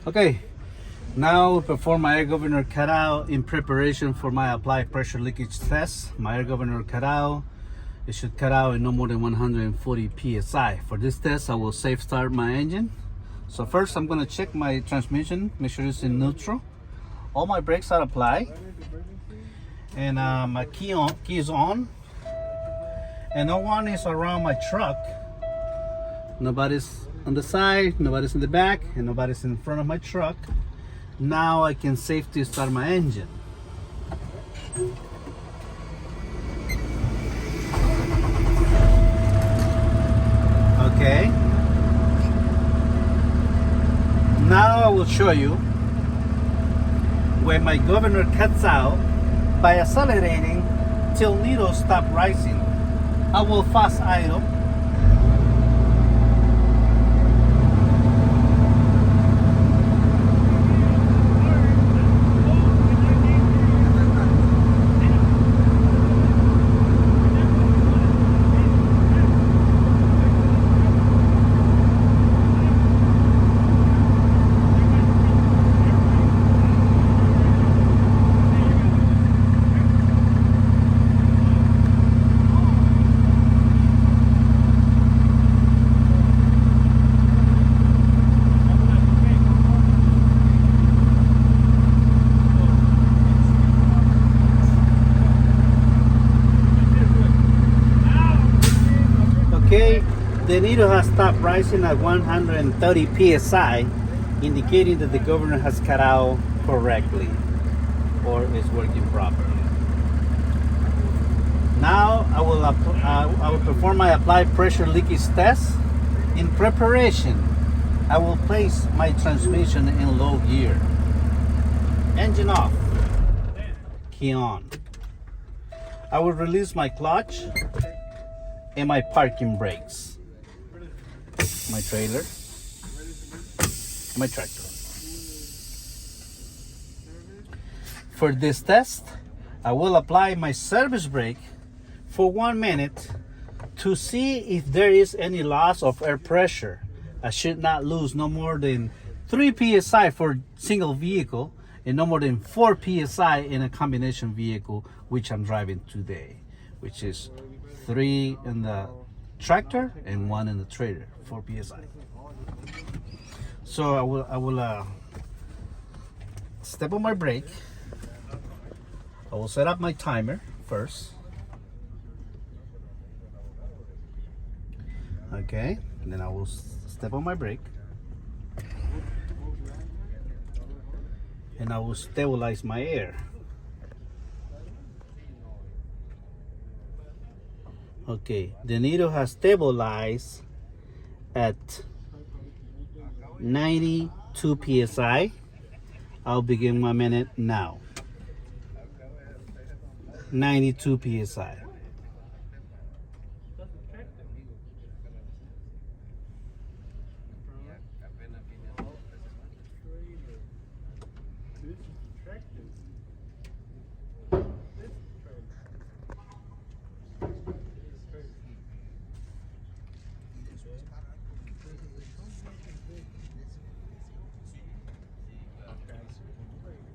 Okay, now perform my air governor cutout in preparation for my applied pressure leakage test. My air governor cutout, it should cut out in no more than 140 psi. For this test, I will safe start my engine. So first, I'm gonna check my transmission, make sure it's in neutral. All my brakes are applied, and my key is on, and no one is around my truck. Nobody's on the side, nobody's in the back, and nobody's in front of my truck. Now I can safely start my engine. Okay. Now I will show you when my governor cuts out by accelerating till needles stop rising. I will fast idle. Okay, the needle has stopped rising at 130 psi, indicating that the governor has cut out correctly or is working properly. Now I will perform my applied pressure leakage test. In preparation, I will place my transmission in low gear. Engine off, key on. I will release my clutch and my parking brakes, my trailer, my tractor. For this test, I will apply my service brake for 1 minute to see if there is any loss of air pressure. I should not lose no more than 3 psi for single vehicle and no more than 4 psi in a combination vehicle, which I'm driving today, which is 3 in the tractor and 1 in the trailer, 4 psi. So I will step on my brake. I will set up my timer first. Okay, and then I will step on my brake, and I will stabilize my air. Okay, the needle has stabilized at 92 psi. I'll begin my minute now. 92 psi.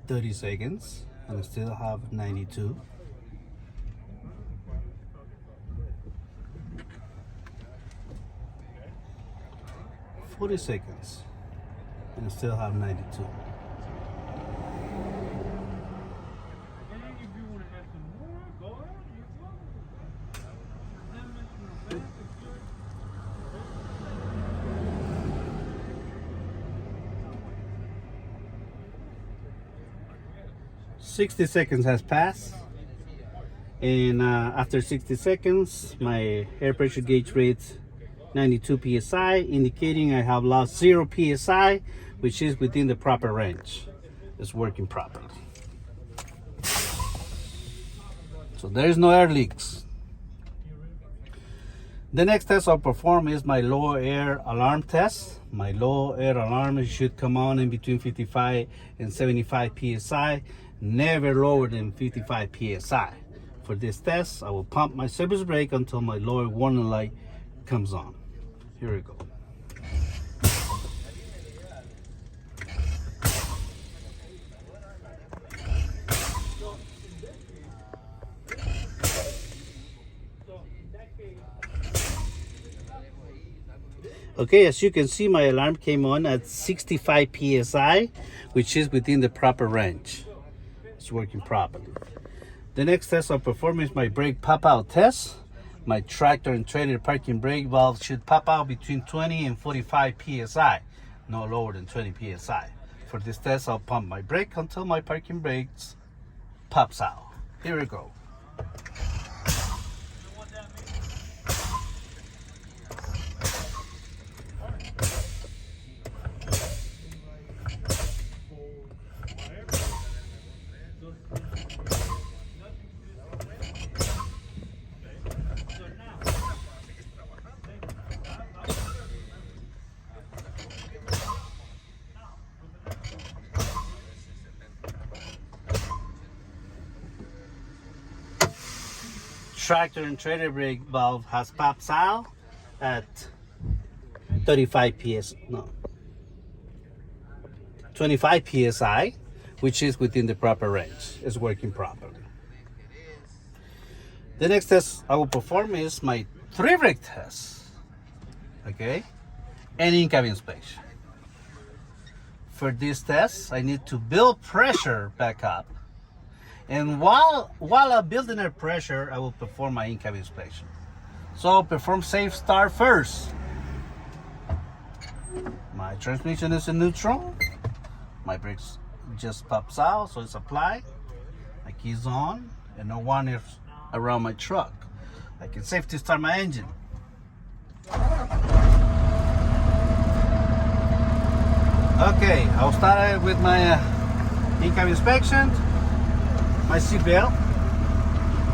"30 seconds, and I still have 92. "40 seconds, and I still have 92. 60 seconds has passed, and after 60 seconds, my air pressure gauge reads 92 psi, indicating I have lost 0 psi, which is within the proper range. It's working properly. So there's no air leaks. The next test I'll perform is my low air alarm test. My low air alarm should come on in between 55 and 75 psi, never lower than 55 psi. For this test, I will pump my service brake until my lower warning light comes on. Here we go. Okay, as you can see, my alarm came on at 65 psi, which is within the proper range. It's working properly. The next test I'll perform is my brake pop-out test. My tractor and trailer parking brake valve should pop out between 20 and 45 psi, no lower than 20 psi. For this test, I'll pump my brake until my parking brakes pops out. Here we go. Tractor and trailer brake valve has popped out at 25 25 psi, which is within the proper range. It's working properly. The next test I will perform is my 3-brake test, okay, and in-cabin inspection. For this test, I need to build pressure back up. And while I'm building that pressure, I will perform my in-cabin inspection. So I'll perform safe start first. My transmission is in neutral. My brakes just pops out, so it's applied. My key's on, and no one is around my truck. I can safely start my engine. Okay, I'll start with my in-cabin inspection. My seat belt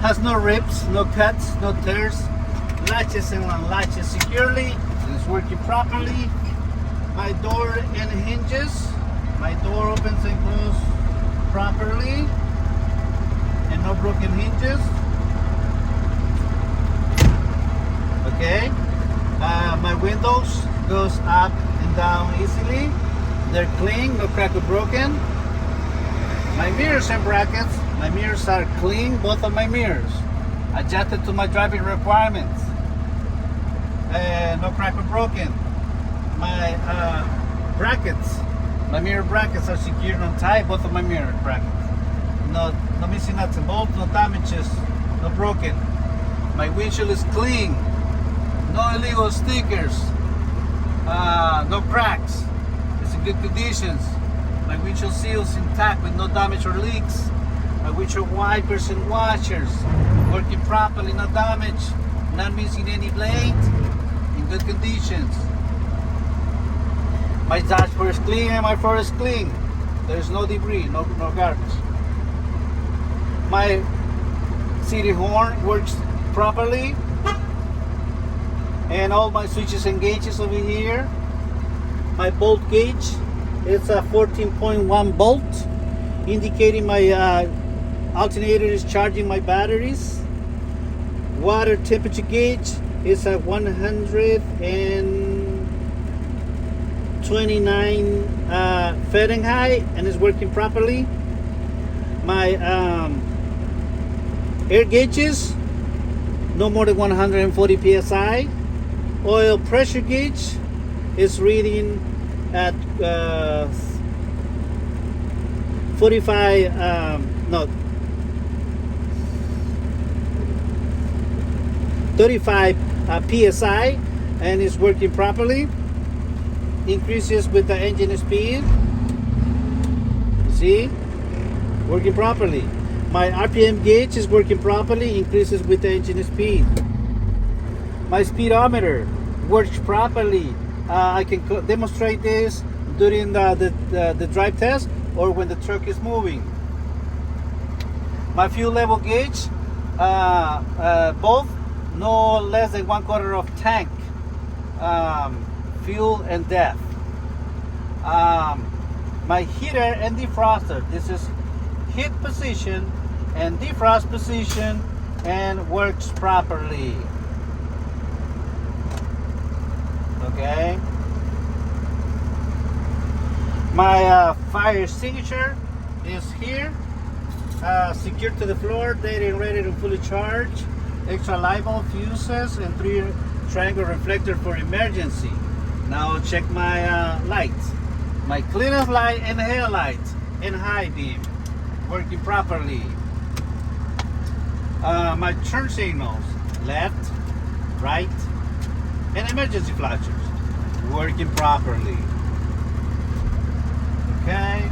has no rips, no cuts, no tears. Latches and unlatches securely. It's working properly. My door and hinges. My door opens and closes properly. And no broken hinges. Okay. My windows goes up and down easily. They're clean, no crack or broken. My mirrors and brackets. My mirrors are clean, both of my mirrors. Adjusted to my driving requirements. No crack or broken. My brackets, my mirror brackets are secured on tight, both of my mirror brackets. No missing nuts and bolts, no damages, no broken. My windshield is clean. No illegal stickers. No cracks. It's in good conditions. My windshield seals intact with no damage or leaks. My windshield wipers and washers working properly, no damage, not missing any blade, in good conditions. My dashboard is clean and my floor is clean. There's no debris, no garbage. My city horn works properly, and all my switches and gauges over here. My bolt gauge, it's a 14.1 bolt, indicating my alternator is charging my batteries. Water temperature gauge is at 129 Fahrenheit and is working properly. My air gauges, no more than 140 psi. Oil pressure gauge is reading at 35 psi and is working properly. Increases with the engine speed. See, working properly. My RPM gauge is working properly, increases with the engine speed. My speedometer works properly. I can demonstrate this during the drive test or when the truck is moving. My fuel level gauge, both no less than 1/4 of tank fuel and depth. My heater and defroster, this is heat position and defrost position and works properly. Okay. My fire extinguisher is here, secured to the floor, ready and ready to fully charge. Extra light bulb fuses and 3 triangle reflector for emergency. Now check my lights. My clearance light and headlight and high beam working properly. My turn signals, left, right, and emergency flashers working properly. Okay.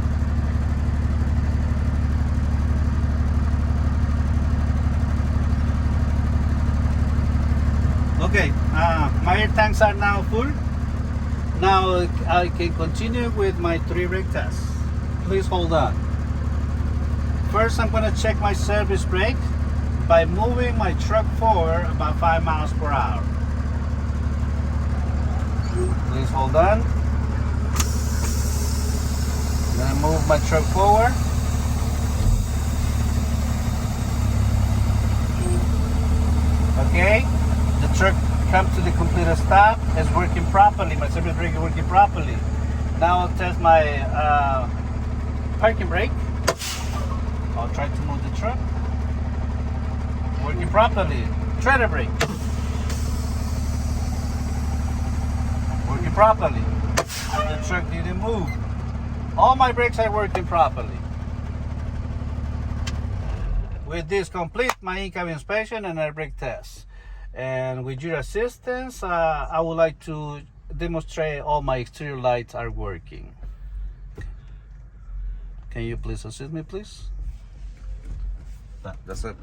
Okay, my air tanks are now full. Now I can continue with my 3 brake tests. Please hold on. First, I'm going to check my service brake by moving my truck forward about 5 miles per hour. Please hold on. I'm going to move my truck forward. Okay, the truck comes to the complete stop. It's working properly. My service brake is working properly. Now I'll test my parking brake. I'll try to move the truck. Working properly. Trailer brake. Working properly. The truck didn't move. All my brakes are working properly. With this complete my in-cab inspection and air brake test. And with your assistance, I would like to demonstrate all my exterior lights are working. Can you please assist me, please? That's it.